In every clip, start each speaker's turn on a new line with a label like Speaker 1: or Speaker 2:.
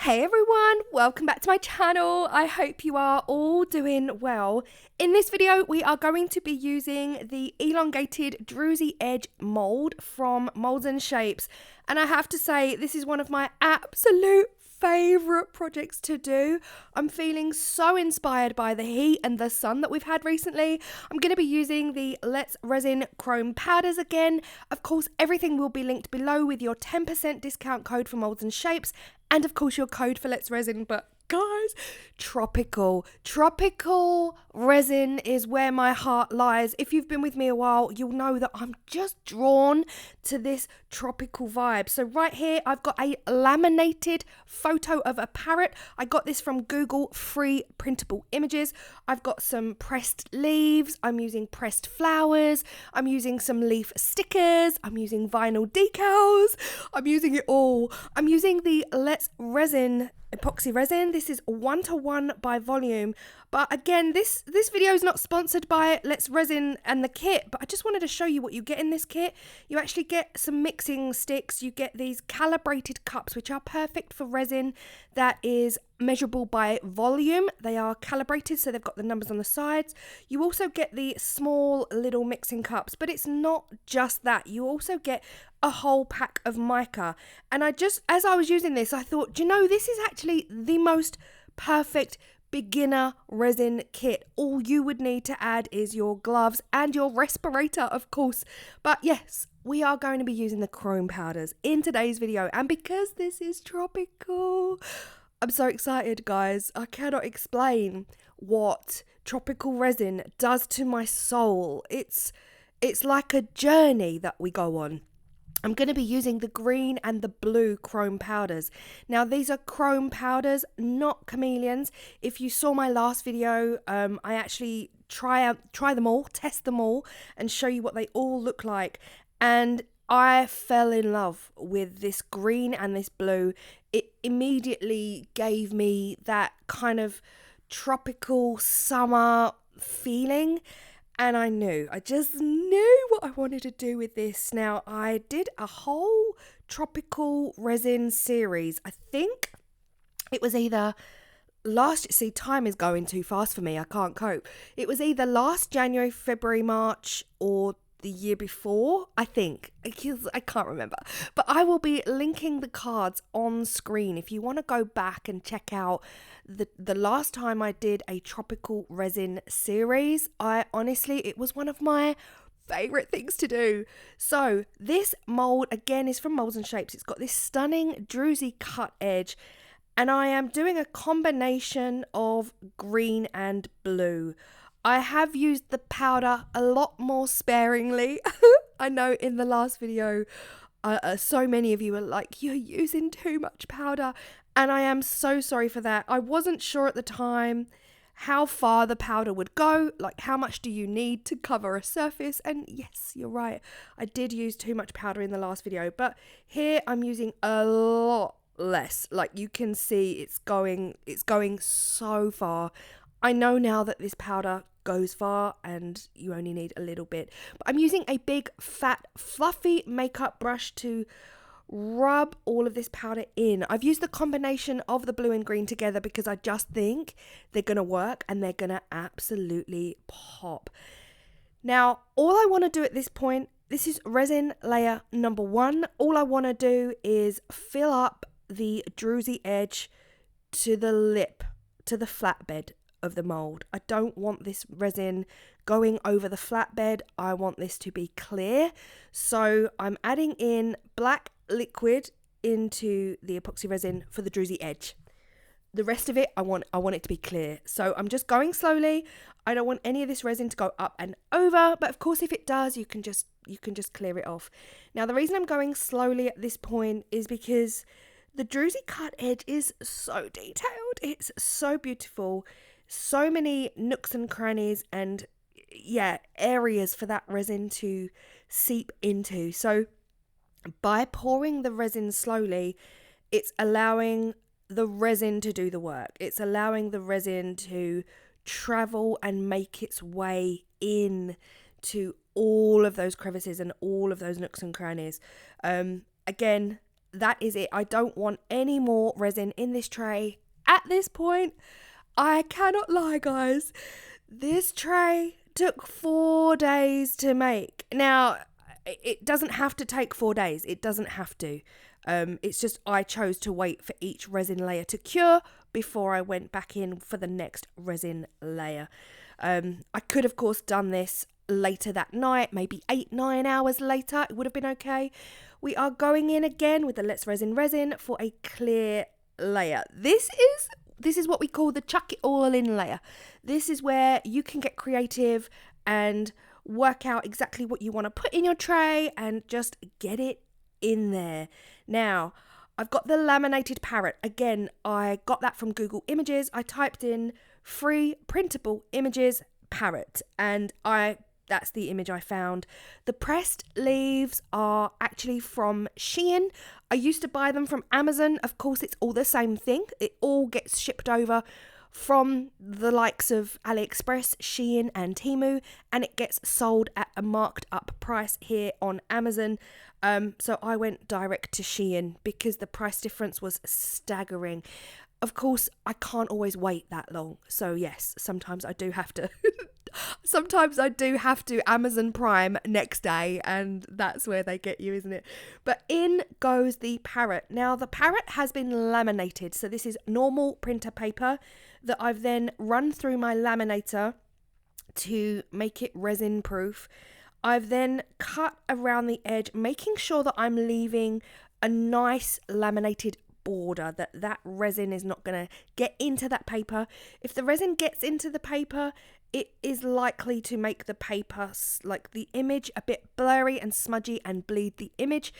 Speaker 1: Hey everyone, welcome back to my channel. I hope you are all doing well. In this video, we are going to be using the elongated druzy edge mold from Moulds and Shapes. And I have to say, this is one of my absolute favorite projects to do. I'm feeling so inspired by the heat and the sun that we've had recently. I'm going to be using the Let's Resin chrome powders again. Of course, everything will be linked below with your 10% discount code for Moulds and Shapes, and of course your code for Let's Resin. But guys, tropical resin is where my heart lies. If you've been with me a while, you'll know that I'm just drawn to this tropical vibe. So right here, I've got a laminated photo of a parrot. I got this from Google, free printable images. I've got some pressed leaves. I'm using pressed flowers. I'm using some leaf stickers. I'm using vinyl decals. I'm using it all. I'm using the Let's Resin epoxy resin. This is 1:1 by volume, but again, this video is not sponsored by Let's Resin and the kit, but I just wanted to show you what you get in this kit. You actually get some mixing sticks. You get these calibrated cups, which are perfect for resin that is measurable by volume. They are calibrated, so they've got the numbers on the sides. You also get the small little mixing cups, but it's not just that. You also get a whole pack of mica. And as I was using this, I thought, do you know, this is actually the most perfect beginner resin kit. All you would need to add is your gloves and your respirator, of course. But yes, we are going to be using the chrome powders in today's video. And because this is tropical, I'm so excited, guys. I cannot explain what tropical resin does to my soul. It's like a journey that we go on. I'm going to be using the green and the blue chrome powders. Now, these are chrome powders, not chameleons. If you saw my last video, I actually try them all, test them all, and show you what they all look like. And I fell in love with this green and this blue. It immediately gave me that kind of tropical summer feeling. And I just knew what I wanted to do with this. Now, I did a whole tropical resin series. I think it was either see, time is going too fast for me. I can't cope. It was either last January, February, March, or the year before, I think. I can't remember. But I will be linking the cards on screen if you want to go back and check out the last time I did a tropical resin series. It was one of my favorite things to do. So this mold again is from Moulds and Shapes. It's got this stunning druzy cut edge, and I am doing a combination of green and blue. I have used the powder a lot more sparingly. I know in the last video, so many of you are like, you're using too much powder. And I am so sorry for that. I wasn't sure at the time how far the powder would go. Like, how much do you need to cover a surface? And yes, you're right. I did use too much powder in the last video. But here I'm using a lot less. Like, you can see it's going so far. I know now that this powder goes far and you only need a little bit. But I'm using a big, fat, fluffy makeup brush to rub all of this powder in. I've used the combination of the blue and green together because I just think they're going to work and they're going to absolutely pop. Now, all I want to do at this point, this is resin layer number 1. All I want to do is fill up the druzy edge to the lip, to the flatbed of the mold. I don't want this resin going over the flatbed. I want this to be clear. So I'm adding in black liquid into the epoxy resin for the druzy edge. The rest of it, I want it to be clear. So I'm just going slowly. I don't want any of this resin to go up and over, but of course if it does, you can just clear it off. Now, the reason I'm going slowly at this point is because the druzy cut edge is so detailed. It's so beautiful. So many nooks and crannies and areas for that resin to seep into. So by pouring the resin slowly, it's allowing the resin to do the work. It's allowing the resin to travel and make its way in to all of those crevices and all of those nooks and crannies. Again, that is it. I don't want any more resin in this tray at this point. I cannot lie, guys. This tray took 4 days to make. Now, it doesn't have to take 4 days. It doesn't have to. It's just I chose to wait for each resin layer to cure before I went back in for the next resin layer. I could, of course, done this later that night, maybe 8-9 hours later. It would have been okay. We are going in again with the Let's Resin for a clear layer. This is what we call the chuck it all in layer. This is where you can get creative and work out exactly what you want to put in your tray and just get it in there. Now, I've got the laminated parrot. Again, I got that from Google Images. I typed in free printable images parrot, and that's the image I found. The pressed leaves are actually from Shein. I used to buy them from Amazon. Of course, it's all the same thing. It all gets shipped over from the likes of AliExpress, Shein and Temu, and it gets sold at a marked up price here on Amazon. So I went direct to Shein because the price difference was staggering. Of course, I can't always wait that long. So yes, sometimes I do have to Amazon Prime next day, and that's where they get you, isn't it? But in goes the parrot. Now, the parrot has been laminated. So this is normal printer paper that I've then run through my laminator to make it resin proof. I've then cut around the edge, making sure that I'm leaving a nice laminated border, that resin is not going to get into that paper. If the resin gets into the paper, it is likely to make the paper, like the image, a bit blurry and smudgy and bleed the image.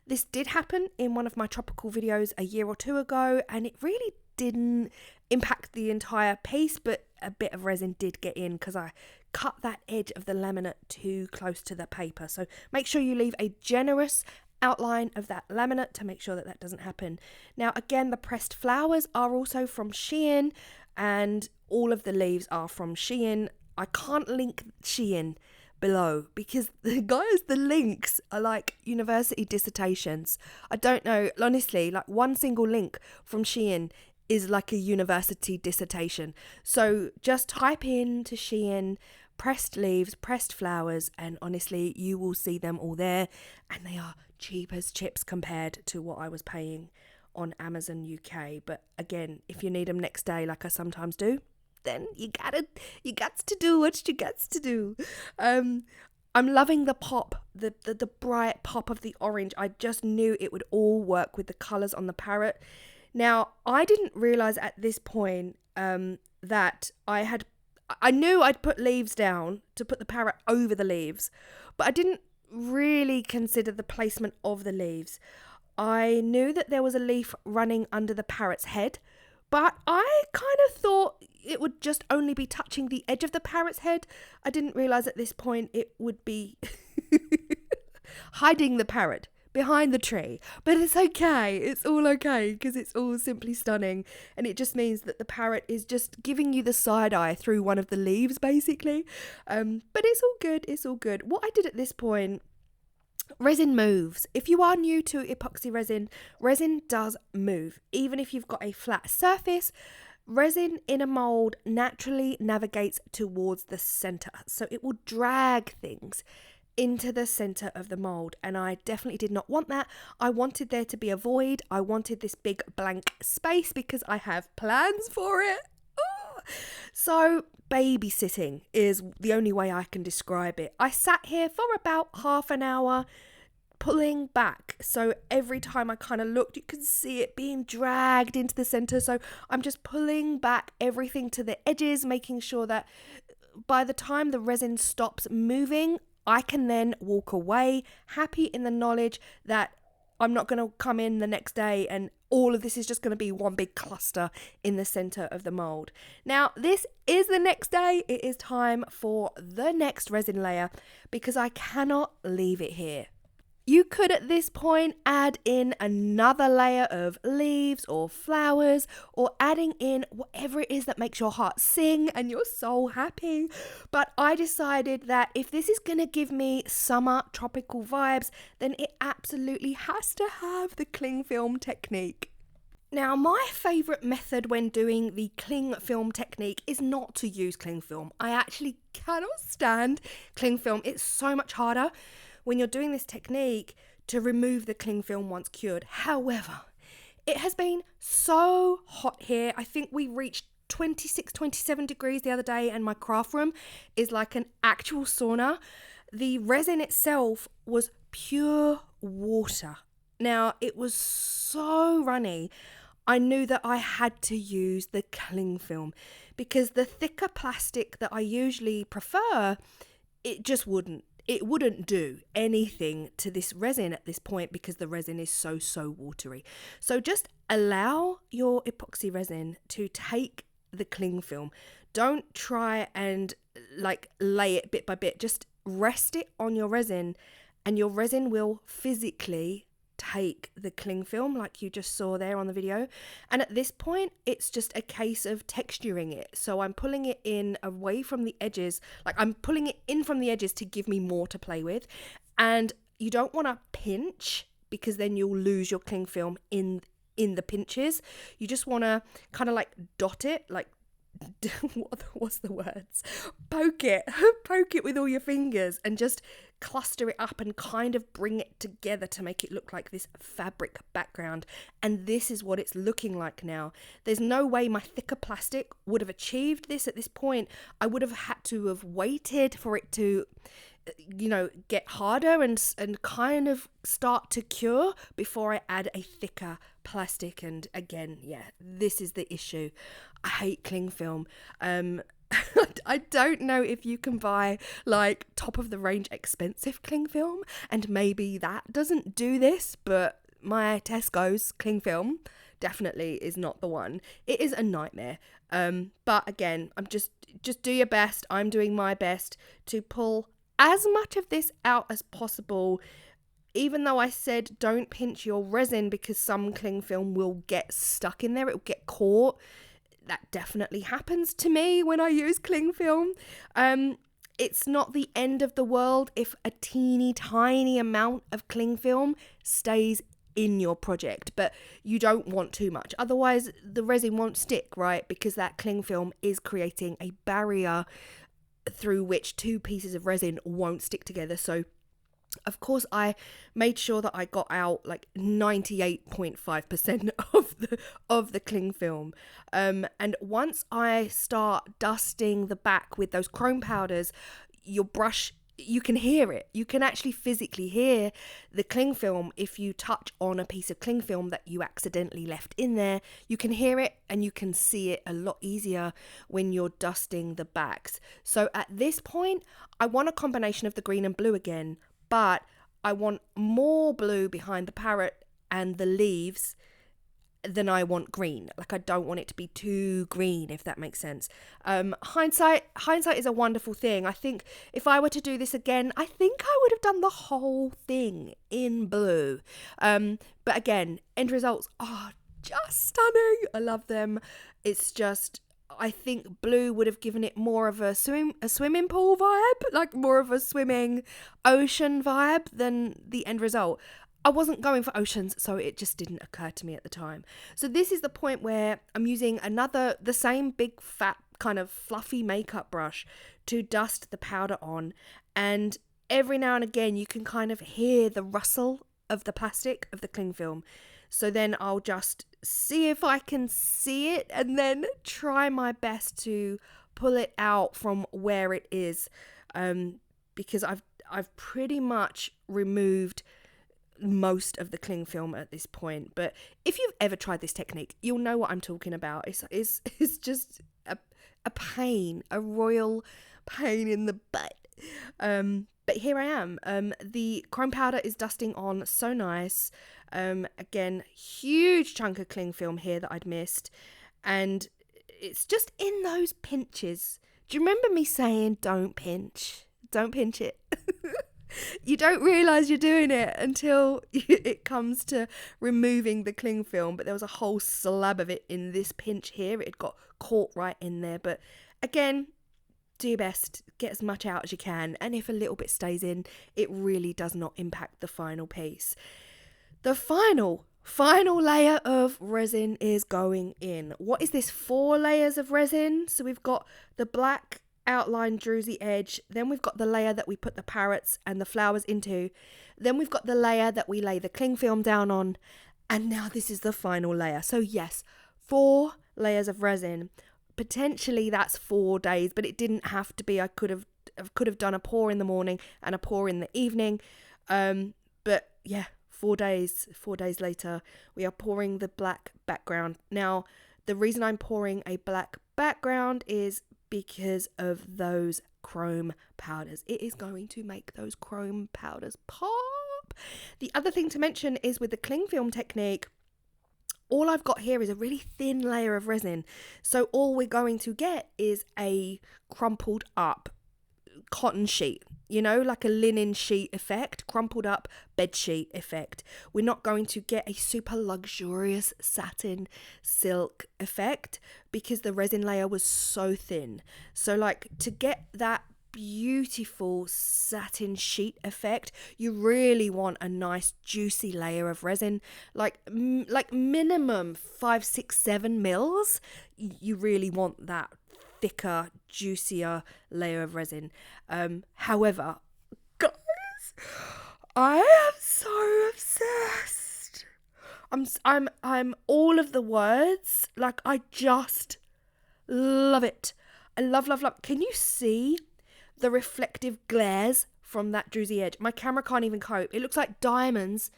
Speaker 1: This did happen in one of my tropical videos a year or two ago, and it really didn't impact the entire piece, but a bit of resin did get in because I cut that edge of the laminate too close to the paper. So make sure you leave a generous outline of that laminate to make sure that doesn't happen. Now, again, the pressed flowers are also from Shein, and all of the leaves are from Shein. I can't link Shein below because the links are like university dissertations. I don't know, honestly, like one single link from Shein is like a university dissertation. So just type in to Shein pressed leaves, pressed flowers, and honestly, you will see them all there, and they are cheap as chips compared to what I was paying on Amazon UK. But again, if you need them next day, like I sometimes do, then you got to do what you got to do. I'm loving the pop, the bright pop of the orange. I just knew it would all work with the colours on the parrot. Now, I didn't realise at this point that I knew I'd put leaves down to put the parrot over the leaves, but I didn't really consider the placement of the leaves. I knew that there was a leaf running under the parrot's head, but I kind of thought it would just only be touching the edge of the parrot's head. I didn't realise at this point it would be hiding the parrot behind the tree, but it's okay. It's all okay because it's all simply stunning, and it just means that the parrot is just giving you the side eye through one of the leaves, basically. But it's all good. It's all good. What I did at this point, resin moves. If you are new to epoxy resin does move. Even if you've got a flat surface, resin in a mould naturally navigates towards the center, so it will drag things into the center of the mold, and I definitely did not want that. I wanted there to be a void. I wanted this big blank space because I have plans for it. So babysitting is the only way I can describe it. I sat here for about half an hour pulling back, so every time I kind of looked, you could see it being dragged into the center. So I'm just pulling back everything to the edges, making sure that by the time the resin stops moving, I can then walk away happy in the knowledge that I'm not going to come in the next day and all of this is just going to be one big cluster in the center of the mold. Now, this is the next day. It is time for the next resin layer because I cannot leave it here. You could at this point add in another layer of leaves or flowers, or adding in whatever it is that makes your heart sing and your soul happy. But I decided that if this is going to give me summer tropical vibes, then it absolutely has to have the cling film technique. Now, my favourite method when doing the cling film technique is not to use cling film. I actually cannot stand cling film. It's so much harder when you're doing this technique to remove the cling film once cured. However, it has been so hot here. I think we reached 26, 27 degrees the other day, and my craft room is like an actual sauna. The resin itself was pure water. Now, it was so runny. I knew that I had to use the cling film because the thicker plastic that I usually prefer, it just wouldn't. It wouldn't do anything to this resin at this point because the resin is so watery. So just allow your epoxy resin to take the cling film. Don't try and lay it bit by bit. Just rest it on your resin and your resin will physically take the cling film like you just saw there on the video. And at this point it's just a case of texturing it. So I'm pulling it in away from the edges, I'm pulling it in from the edges to give me more to play with. And you don't want to pinch because then you'll lose your cling film in the pinches. You just want to kind of dot it, what's the words? Poke it with all your fingers and just cluster it up and kind of bring it together to make it look like this fabric background. And this is what it's looking like now. There's no way my thicker plastic would have achieved this at this point. I would have had to have waited for it to get harder and kind of start to cure before I add a thicker plastic. And again, this is the issue. I hate cling film. I don't know if you can buy top of the range expensive cling film, and maybe that doesn't do this, but my Tesco's cling film definitely is not the one. It is a nightmare. But again, I'm just do your best. I'm doing my best to pull as much of this out as possible, even though I said don't pinch your resin because some cling film will get stuck in there, it will get caught. That definitely happens to me when I use cling film. It's not the end of the world if a teeny tiny amount of cling film stays in your project, but you don't want too much, otherwise the resin won't stick, right? Because that cling film is creating a barrier through which two pieces of resin won't stick together. So of course I made sure that I got out 98.5% of the cling film, and once I start dusting the back with those chrome powders, your brush, you can hear it. You can actually physically hear the cling film. If you touch on a piece of cling film that you accidentally left in there, you can hear it and you can see it a lot easier when you're dusting the backs. So at this point, I want a combination of the green and blue again, but I want more blue behind the parrot and the leaves than I want green. I don't want it to be too green, if that makes sense. Hindsight is a wonderful thing. I think if I were to do this again, I think I would have done the whole thing in blue. But again, end results are just stunning. I love them. It's just, I think blue would have given it more of a swimming pool vibe, more of a swimming ocean vibe than the end result. I wasn't going for oceans, so it just didn't occur to me at the time. So this is the point where I'm using the same big fat kind of fluffy makeup brush to dust the powder on, and every now and again you can kind of hear the rustle of the plastic of the cling film. So then I'll just see if I can see it and then try my best to pull it out from where it is, because I've pretty much removed most of the cling film at this point. But if you've ever tried this technique, you'll know what I'm talking about. It's just a pain, a royal pain in the butt. But here I am. The chrome powder is dusting on so nice. Again, huge chunk of cling film here that I'd missed, and it's just in those pinches. Do you remember me saying don't pinch it? You don't realise you're doing it until it comes to removing the cling film, but there was a whole slab of it in this pinch here. It got caught right in there, but again, do your best, get as much out as you can, and if a little bit stays in, it really does not impact the final piece. The final layer of resin is going in. What is this? 4 layers of resin. So we've got the black outline druzy edge, then we've got the layer that we put the parrots and the flowers into, then we've got the layer that we lay the cling film down on, and now this is the final layer. So yes, 4 layers of resin. Potentially that's 4 days, but it didn't have to be. I could have done a pour in the morning and a pour in the evening, but yeah, 4 days later we are pouring the black background. Now the reason I'm pouring a black background is because of those chrome powders. It is going to make those chrome powders pop. The other thing to mention is with the cling film technique, all I've got here is a really thin layer of resin. So all we're going to get is a crumpled up cotton sheet, you know, like a linen sheet effect, crumpled up bed sheet effect. We're not going to get a super luxurious satin silk effect because the resin layer was so thin. So like to get that beautiful satin sheet effect, you really want a nice juicy layer of resin, like minimum 5, 6, 7 mils. You really want that thicker, juicier layer of resin. However, guys, I am so obsessed. I'm all of the words. Like, I just love it. I love. Can you see the reflective glares from that druzy edge? My camera can't even cope. It looks like diamonds.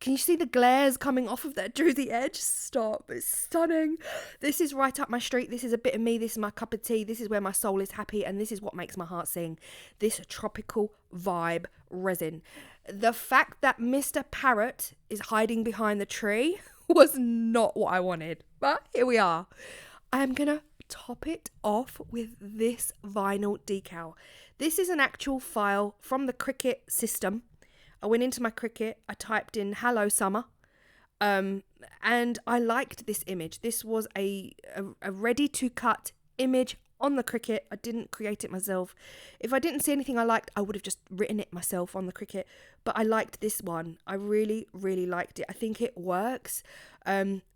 Speaker 1: Can you see the glares coming off of that druzy edge? Stop. It's stunning. This is right up my street. This is a bit of me. This is my cup of tea. This is where my soul is happy. And this is what makes my heart sing. This tropical vibe resin. The fact that Mr. Parrot is hiding behind the tree was not what I wanted. But here we are. I am going to top it off with this vinyl decal. This is an actual file from the Cricut system. I went into my Cricut, I typed in hello summer, and I liked this image. This was a ready to cut image on the Cricut. I didn't create it myself. If I didn't see anything I liked, I would have just written it myself on the Cricut, but I liked this one. I really liked it. I think it works.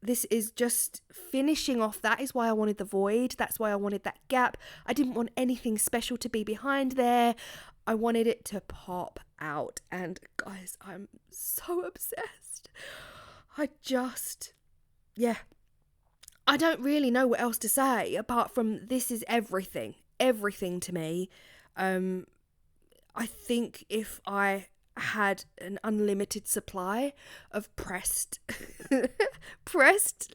Speaker 1: This is just finishing off. That is why I wanted the void. That's why I wanted that gap. I didn't want anything special to be behind there. I wanted it to pop out, and guys, I'm so obsessed. I don't really know what else to say apart from this is everything to me. I think if I had an unlimited supply of pressed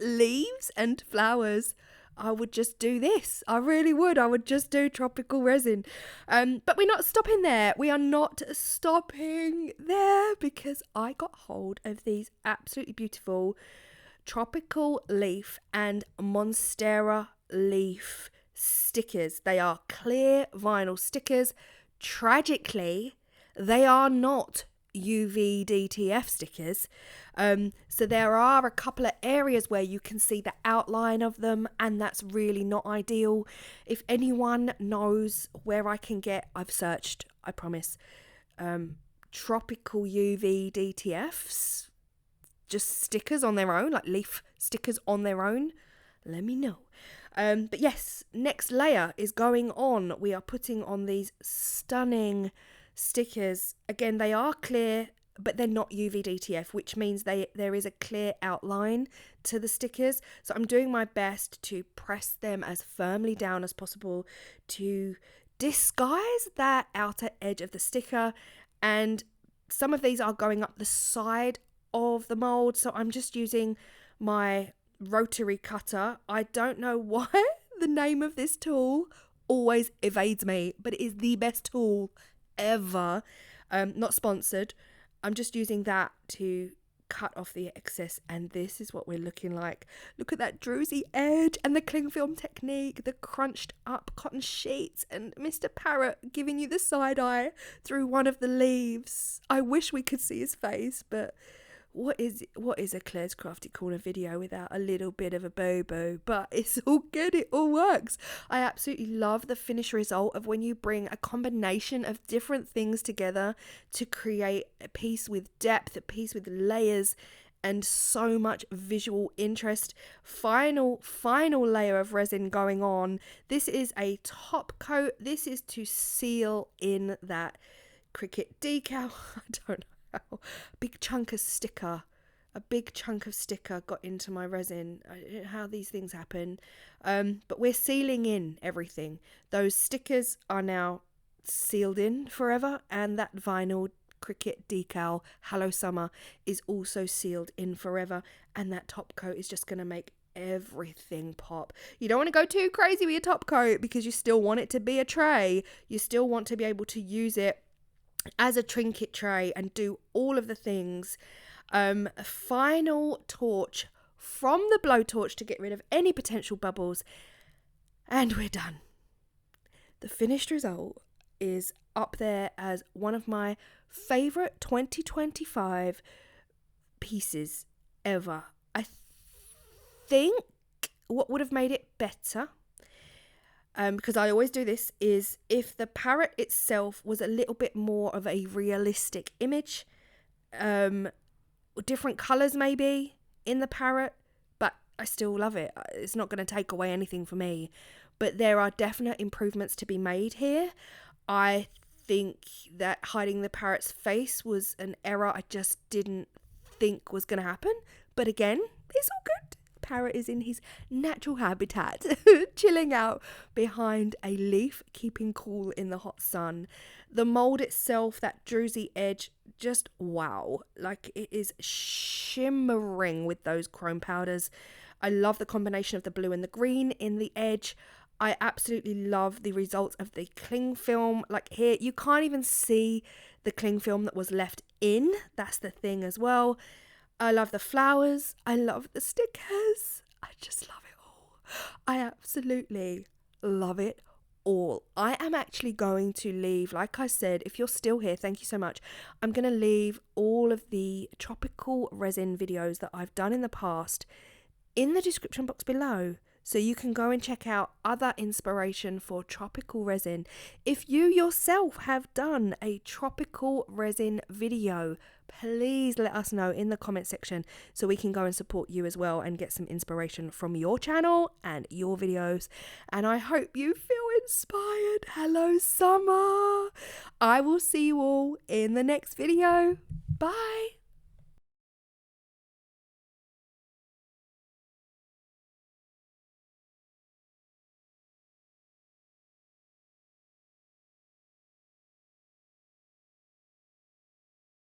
Speaker 1: leaves and flowers, I would just do this. I really would. I would just do tropical resin. But we're not stopping there. We are not stopping there because I got hold of these absolutely beautiful tropical leaf and monstera leaf stickers. They are clear vinyl stickers. Tragically, they are not UV DTF stickers. So there are a couple of areas where you can see the outline of them, and that's really not ideal. If anyone knows where I can get, I've searched, I promise, tropical UV DTFs, just stickers on their own, like leaf stickers on their own, let me know. But yes, next layer is going on. We are putting on these stunning stickers. Again, they are clear, but they're not UV DTF, which means there is a clear outline to the stickers. So I'm doing my best to press them as firmly down as possible to disguise that outer edge of the sticker. And some of these are going up the side of the mold, so I'm just using my rotary cutter. I don't know why the name of this tool always evades me, but it is the best tool ever. Not sponsored. I'm just using that to cut off the excess, and this is what we're looking like. Look at that druzy edge and the cling film technique, the crunched up cotton sheets, and Mr. Parrot giving you the side eye through one of the leaves. I wish we could see his face, but what is a Claire's Crafty Corner video without a little bit of a boo-boo? But it's all good, it all works. I absolutely love the finished result of when you bring a combination of different things together to create a piece with depth, a piece with layers, and so much visual interest. Final layer of resin going on. This is a top coat. This is to seal in that Cricut decal. I don't know. A big chunk of sticker got into my resin. I don't know how these things happen, but we're sealing in everything. Those stickers are now sealed in forever, and that vinyl Cricut decal Hello Summer is also sealed in forever, and that top coat is just going to make everything pop. You don't want to go too crazy with your top coat because you still want it to be a tray. You still want to be able to use it as a trinket tray and do all of the things. Final torch from the blowtorch to get rid of any potential bubbles, and we're done. The finished result is up there as one of my favorite 2025 pieces ever. I think what would have made it better, because I always do this, is if the parrot itself was a little bit more of a realistic image, different colours maybe in the parrot, but I still love it. It's not going to take away anything for me, but there are definite improvements to be made here. I think that hiding the parrot's face was an error I just didn't think was going to happen, but again, it's all good. Parrot is in his natural habitat, chilling out behind a leaf, keeping cool in the hot sun. The mould itself, that druzy edge, just wow, like it is shimmering with those chrome powders. I love the combination of the blue and the green in the edge. I absolutely love the results of the cling film. Like here, you can't even see the cling film that was left in. That's the thing as well. I love the flowers. I love the stickers. I just love it all. I absolutely love it all. I am actually going to leave, like I said, if you're still here, thank you so much. I'm going to leave all of the tropical resin videos that I've done in the past in the description box below, so you can go and check out other inspiration for tropical resin. If you yourself have done a tropical resin video, please let us know in the comment section so we can go and support you as well and get some inspiration from your channel and your videos. And I hope you feel inspired. Hello, summer. I will see you all in the next video. Bye.